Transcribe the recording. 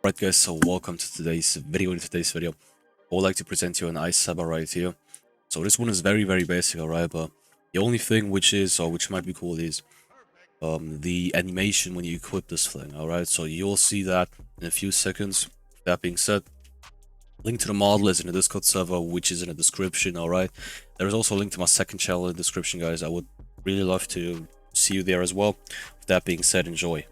Right guys, so welcome to today's video. In today's video, I would like to present you an ice Saber right here. So this one is very basic, alright, but the only thing which might be cool is the animation when you equip this thing, alright? So you'll see that in a few seconds. That being said, link to the model is in the Discord server, which is in the description, alright? There is also a link to my second channel in the description, guys. I would really love to see you there as well. With that being said, enjoy.